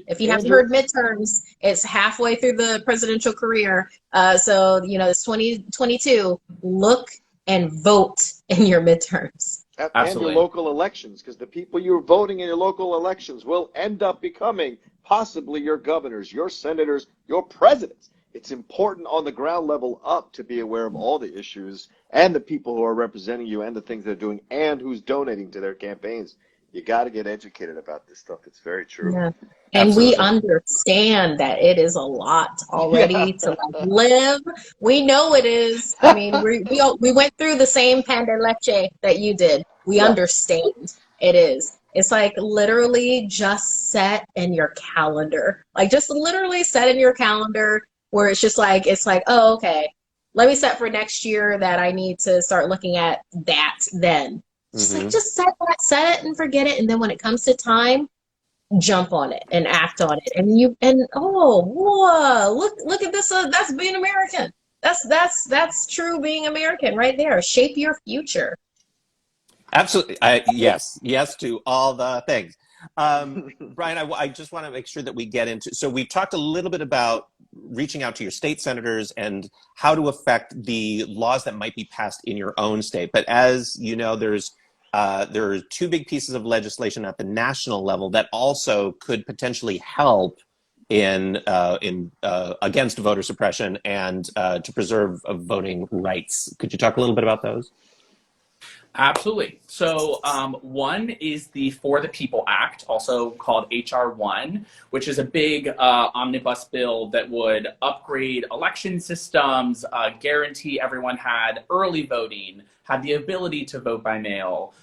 If you haven't heard midterms, it's halfway through the presidential career. So it's 2022. Look and vote in your midterms. And your local elections, because the people you're voting in your local elections will end up becoming possibly your governors, your senators, your presidents. it's important on the ground level up to be aware of all the issues and the people who are representing you and the things they're doing and who's donating to their campaigns. You got to get educated about this stuff. It's very true. Yeah. And Absolutely. we understand that it is a lot already to like live. We know it is. I mean, we went through the same pan de leche that you did. We understand it is. It's like literally just set in your calendar. Like just literally set in your calendar where it's like, oh, okay, let me set for next year that I need to start looking at that then. Just set it and forget it. And then when it comes to time, jump on it and act on it. And oh, whoa, look at this. That's being American. That's true being American right there. Shape your future. Absolutely. Yes to all the things. Brian, I just want to make sure that we get into, so we talked a little bit about reaching out to your state senators and how to affect the laws that might be passed in your own state. But as you know, there are two big pieces of legislation at the national level that also could potentially help in against voter suppression and to preserve voting rights. Could you talk a little bit about those? Absolutely. So one is the For the People Act, also called HR 1, which is a big omnibus bill that would upgrade election systems, guarantee everyone had early voting, had the ability to vote by mail,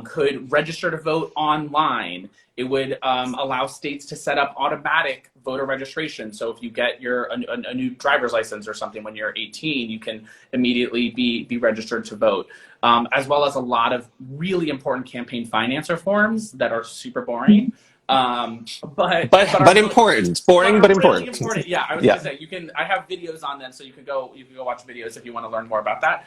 could register to vote online. It would allow states to set up automatic voter registration. So if you get a new driver's license or something when you're 18, you can immediately be registered to vote. As well as a lot of really important campaign finance reforms that are super boring. But important. Boring, but important. Yeah, I was gonna say I have videos on them, so you can go watch videos if you want to learn more about that.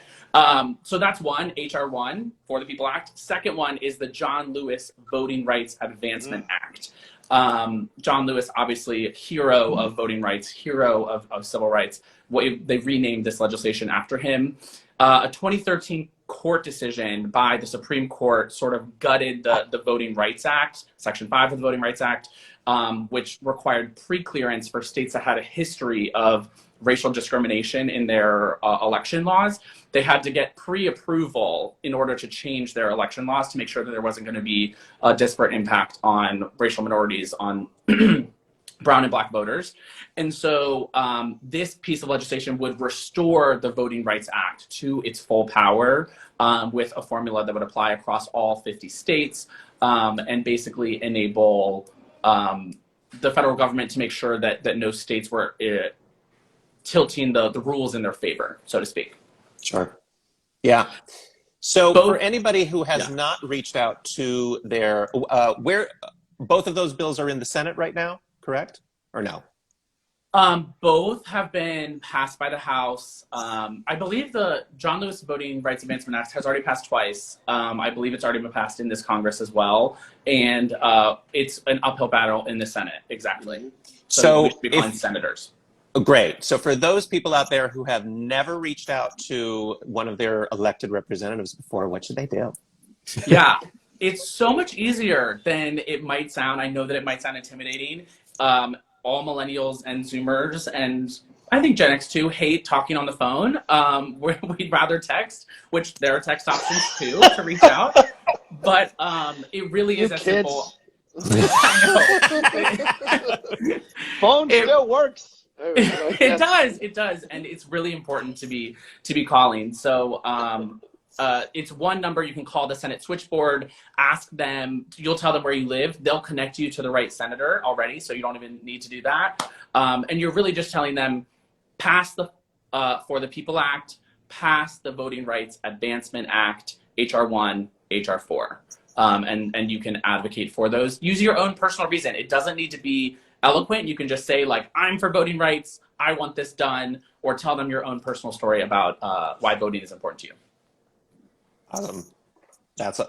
So that's one, HR 1, For the People Act. Second one is the John Lewis Voting Rights Advancement Act. John Lewis, obviously a hero of voting rights, hero of civil rights. They've renamed this legislation after him. A 2013 court decision by the Supreme Court sort of gutted the Voting Rights Act, Section 5 of the Voting Rights Act, which required pre-clearance for states that had a history of racial discrimination in their election laws. They had to get pre-approval in order to change their election laws to make sure that there wasn't going to be a disparate impact on racial minorities, on brown and black voters. And so this piece of legislation would restore the Voting Rights Act to its full power with a formula that would apply across all 50 states and basically enable the federal government to make sure that no states were tilting the rules in their favor, so to speak. Sure. Yeah. So for anybody who has not reached out to their, where both of those bills are in the Senate right now, correct? Or no? Both have been passed by the House. I believe the John Lewis Voting Rights Advancement Act has already passed twice. I believe it's already been passed in this Congress as well. And it's an uphill battle in the Senate, exactly. So we should be calling senators. Great. So for those people out there who have never reached out to one of their elected representatives before, what should they do? Yeah, it's so much easier than it might sound. I know that it might sound intimidating. All millennials and Zoomers, and I think Gen X too, hate talking on the phone. We'd rather text, which there are text options too to reach out. But it really is as simple. Phone still works. It does, and it's really important to be calling. So it's one number you can call the Senate switchboard, ask them, you'll tell them where you live, they'll connect you to the right senator already, so you don't even need to do that. And you're really just telling them, pass the For the People Act, pass the Voting Rights Advancement Act, HR 1, HR 4. And you can advocate for those. Use your own personal reason. It doesn't need to be eloquent. You can just say, like, I'm for voting rights, I want this done, or tell them your own personal story about why voting is important to you. Awesome. That's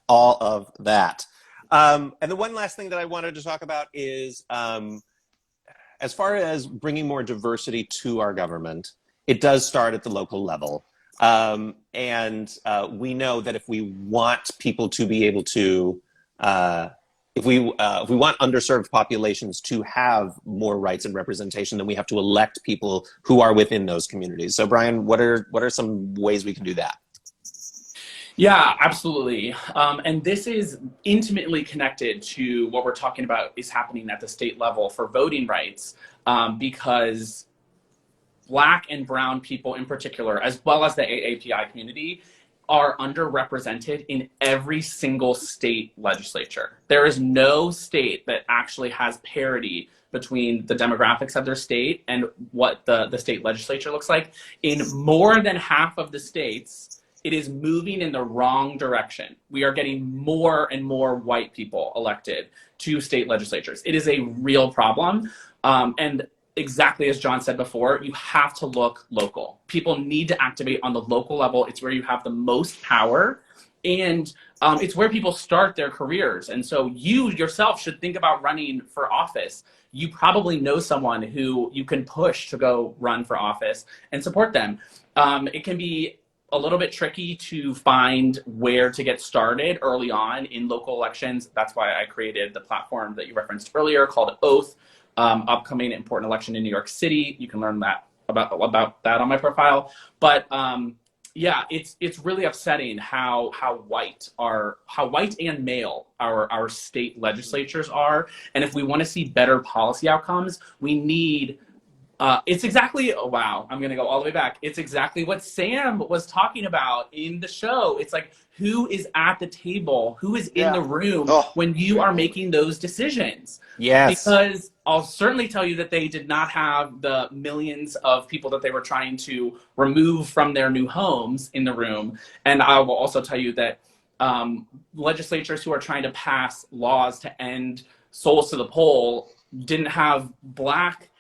all of that. And the one last thing that I wanted to talk about is, as far as bringing more diversity to our government, it does start at the local level. And we know that if we want people to be able to if we want underserved populations to have more rights and representation, then we have to elect people who are within those communities. So Brian, what are some ways we can do that? Yeah, absolutely. And this is intimately connected to what we're talking about is happening at the state level for voting rights, because Black and brown people in particular, as well as the AAPI community, are underrepresented in every single state legislature. There is no state that actually has parity between the demographics of their state and what the state legislature looks like. In more than half of the states, it is moving in the wrong direction. We are getting more and more white people elected to state legislatures. It is a real problem. And exactly as John said before, you have to look local. People need to activate on the local level. It's where you have the most power, and it's where people start their careers. And so you yourself should think about running for office. You probably know someone who you can push to go run for office and support them. It can be a little bit tricky to find where to get started early on in local elections. That's why I created the platform that you referenced earlier called Oath. Upcoming important election in New York City. You can learn that about that on my profile. But yeah, it's really upsetting how white and male our state legislatures are. And if we want to see better policy outcomes, we need. It's exactly, oh, wow, I'm going to go all the way back. It's exactly what Sam was talking about in the show. It's like, who is at the table? Who is in the room when you are making those decisions? Yes. Because I'll certainly tell you that they did not have the millions of people that they were trying to remove from their new homes in the room. And I will also tell you that legislatures who are trying to pass laws to end souls to the poll didn't have Black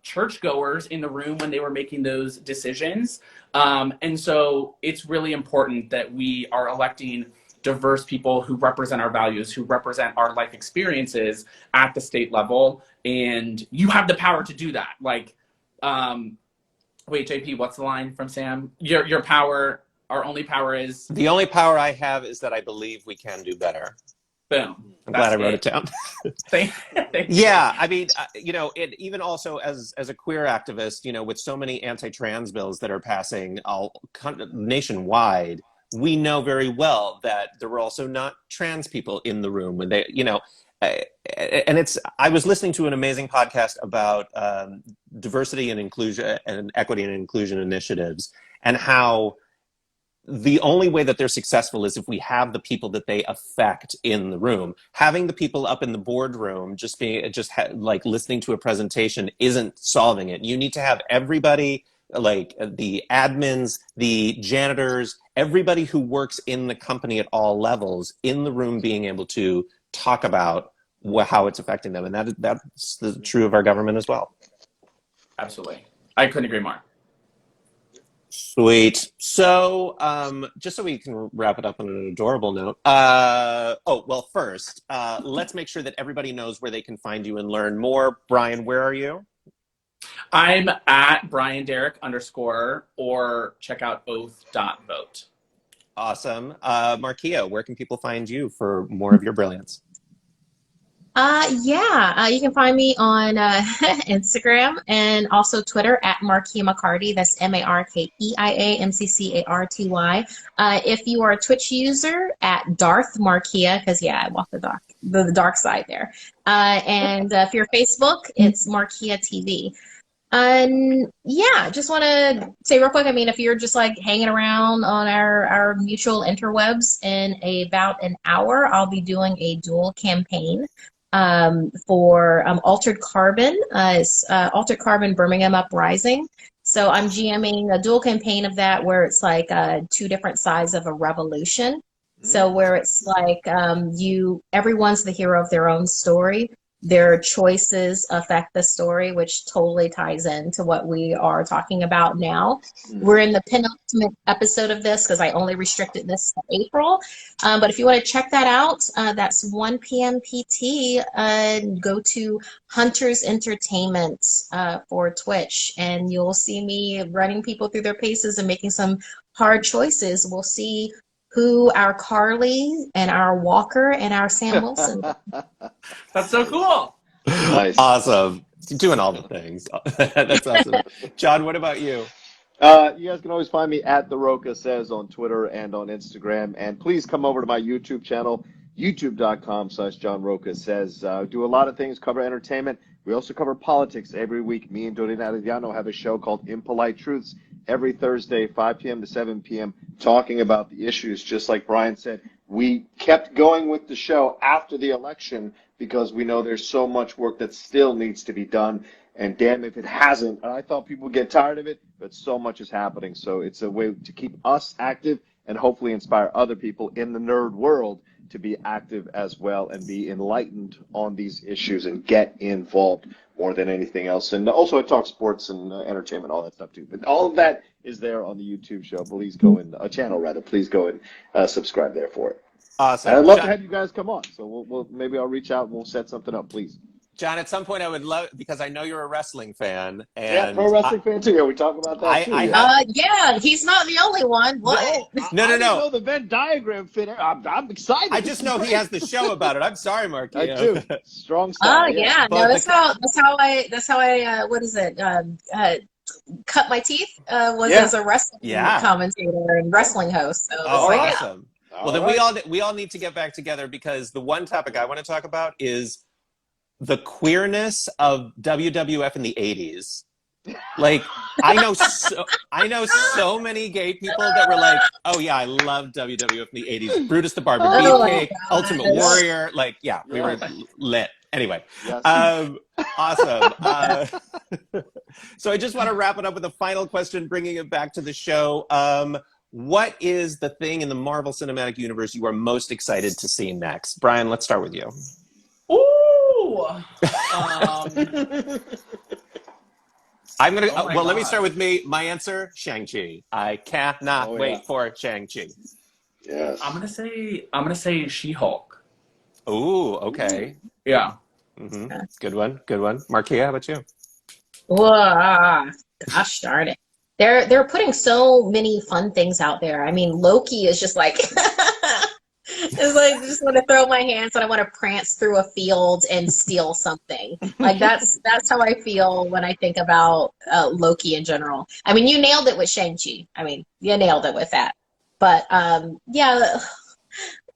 churchgoers in the room when they were making those decisions. And so it's really important that we are electing diverse people who represent our values, who represent our life experiences at the state level. And you have the power to do that. Like, wait, JP, what's the line from Sam? Your power, our only power is? The only power I have is that I believe we can do better. Boom. I'm glad I wrote it down. Thank you. Yeah, I mean, it even also as a queer activist, with so many anti-trans bills that are passing nationwide, we know very well that there were also not trans people in the room when they, and I was listening to an amazing podcast about diversity and inclusion and equity and inclusion initiatives, and how the only way that they're successful is if we have the people that they affect in the room. Having the people up in the boardroom like listening to a presentation isn't solving it. You need to have everybody, like the admins, the janitors, everybody who works in the company at all levels in the room being able to talk about how it's affecting them. And that's true of our government as well. Absolutely. I couldn't agree more. Sweet. So, just so we can wrap it up on an adorable note. First, let's make sure that everybody knows where they can find you and learn more. Brian, where are you? I'm at Brian Derrick _ or check out oath.vote. Awesome. Markeia, where can people find you for more of your brilliance? You can find me on Instagram and also Twitter at Markeia McCarty. That's Markeia McCarty. If you are a Twitch user, at Darth Markeia, because I walk the dark side there. And if you're Facebook, it's Markeia TV. Just want to say real quick, if you're just like hanging around on our mutual interwebs in about an hour, I'll be doing a dual campaign for Altered Carbon. It's Altered Carbon Birmingham Uprising. So I'm GMing a dual campaign of that where it's like two different sides of a revolution. So where it's like everyone's the hero of their own story. Their choices affect the story, which totally ties into what we are talking about now. We're in the penultimate episode of this because I only restricted this to April. But if you want to check that out, that's 1 p.m. PT. Go to Hunters Entertainment for Twitch, and you'll see me running people through their paces and making some hard choices. We'll see who our Carly and our Walker and our Sam Wilson. That's so cool. Nice. Awesome. Doing all the things. That's awesome. John, what about you? You guys can always find me at The Rocha Says on Twitter and on Instagram. And please come over to my YouTube channel, youtube.com/John Rocha Says. Do a lot of things, cover entertainment. We also cover politics every week. Me and Doreen Arellano have a show called Impolite Truths every Thursday, 5 p.m. to 7 p.m., talking about the issues. Just like Brian said, we kept going with the show after the election because we know there's so much work that still needs to be done. And damn if it hasn't. And I thought people would get tired of it, but so much is happening. So it's a way to keep us active and hopefully inspire other people in the nerd world to be active as well and be enlightened on these issues and get involved more than anything else. And also I talk sports and entertainment, all that stuff too. But all of that is there on the YouTube show. Please go in, a channel rather. Please go and subscribe there for it. Awesome. And I'd love to have you guys come on. So we'll maybe I'll reach out and we'll set something up, please. John, at some point I would love, because I know you're a wrestling fan. And Yeah, pro wrestling fan too. Yeah, we talk about that too. Yeah, he's not the only one. What? No. I didn't know the Venn diagram fit. I'm excited. I just know he has the show about it. I'm sorry, Mark. I do. Strong style. Oh yeah, no, that's how I what is it? Cut my teeth was as a wrestling commentator and wrestling host. So awesome. Well, then we all need to get back together because the one topic I want to talk about is the queerness of WWF in the 80s. Like, I know so many gay people that were like, oh yeah, I love WWF in the 80s. Brutus the Barber Beefcake, Ultimate Warrior. Like, yeah, we were lit. Anyway, awesome. So I just want to wrap it up with a final question, bringing it back to the show. What is the thing in the Marvel Cinematic Universe you are most excited to see next? Brian, let's start with you. I'm gonna. Let me start with me. My answer: Shang-Chi. I cannot wait for Shang-Chi. Yes. I'm gonna say She-Hulk. Ooh, okay. Yeah. Mm-hmm. Good one. Markeia, how about you? Gosh darn it. They're putting so many fun things out there. I mean, Loki is just like it's like I just want to throw my hands and I want to prance through a field and steal something. Like that's how I feel when I think about Loki in general. I mean, you nailed it with Shang-Chi. I mean, you nailed it with that. But yeah,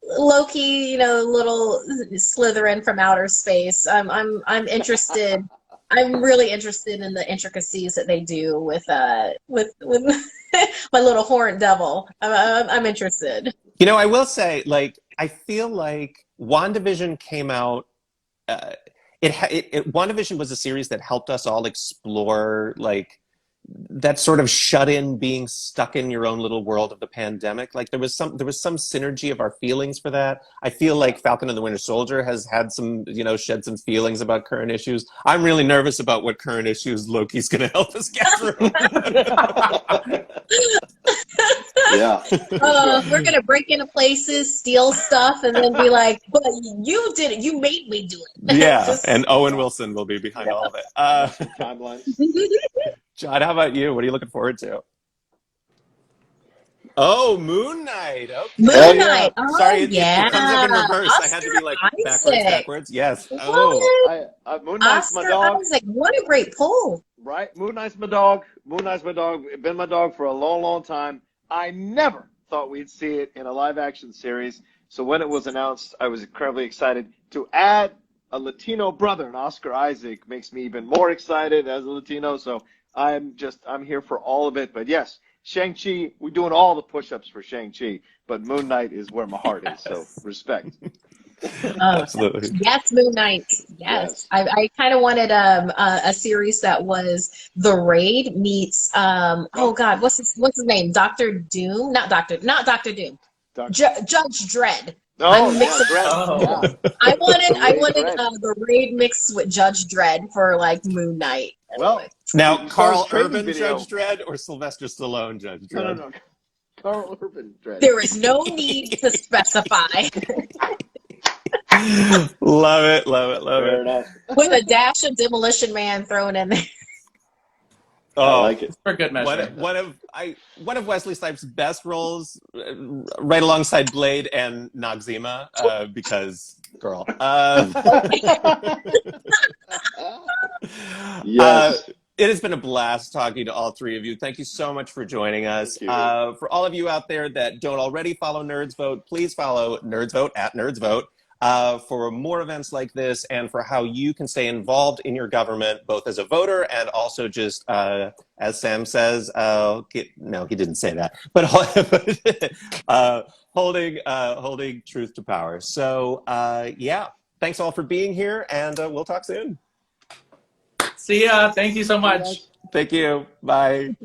Loki, little Slytherin from outer space. I'm interested. I'm really interested in the intricacies that they do with my little horned devil. I'm interested. I will say, like, I feel like WandaVision came out. WandaVision was a series that helped us all explore, like, that sort of shut in, being stuck in your own little world of the pandemic. Like there was some synergy of our feelings for that. I feel like Falcon and the Winter Soldier has had some, shed some feelings about current issues. I'm really nervous about what current issues Loki's going to help us get through. Yeah. We're going to break into places, steal stuff, and then be like, but you did it. You made me do it. Yeah. And Owen Wilson will be behind all of it. Timeline. John, how about you? What are you looking forward to? Oh, Moon Knight. Okay. Moon Knight. Oh, sorry, it comes up in reverse. I had to be like backwards. Yes. Oh. Moon Knight's my dog. Isaac, what a great pull. Right? Moon Knight's my dog. Been my dog for a long, long time. I never thought we'd see it in a live-action series. So when it was announced, I was incredibly excited. To add a Latino brother, and Oscar Isaac, makes me even more excited as a Latino. So I'm here for all of it. But yes, Shang-Chi, we're doing all the push-ups for Shang-Chi, but Moon Knight is where my heart is, so respect. Absolutely. Yes, Moon Knight. Yes. I kind of wanted a series that was The Raid meets oh God, what's his name? Dr. Doom? Not Dr. Doom. Judge Dredd. Oh, yeah. I wanted The Raid mixed with Judge Dredd for like Moon Knight. Well, now Carl Urban Judge Dredd or Sylvester Stallone Judge Dredd? No. Carl Urban Dredd. There is no need to specify. Love it. Fair enough. With a dash of Demolition Man thrown in there. Oh, I like it. For good measure. One of Wesley Snipes' best roles, right alongside Blade and Noxzema, because girl. Yes. It has been a blast talking to all three of you. Thank you so much for joining us. For all of you out there that don't already follow NerdsVote, please follow NerdsVote at NerdsVote for more events like this and for how you can stay involved in your government, both as a voter and also just, as Sam says, no, he didn't say that, but holding truth to power. So, yeah, thanks all for being here, and we'll talk soon. See ya. Thank you so much. Thank you. Bye.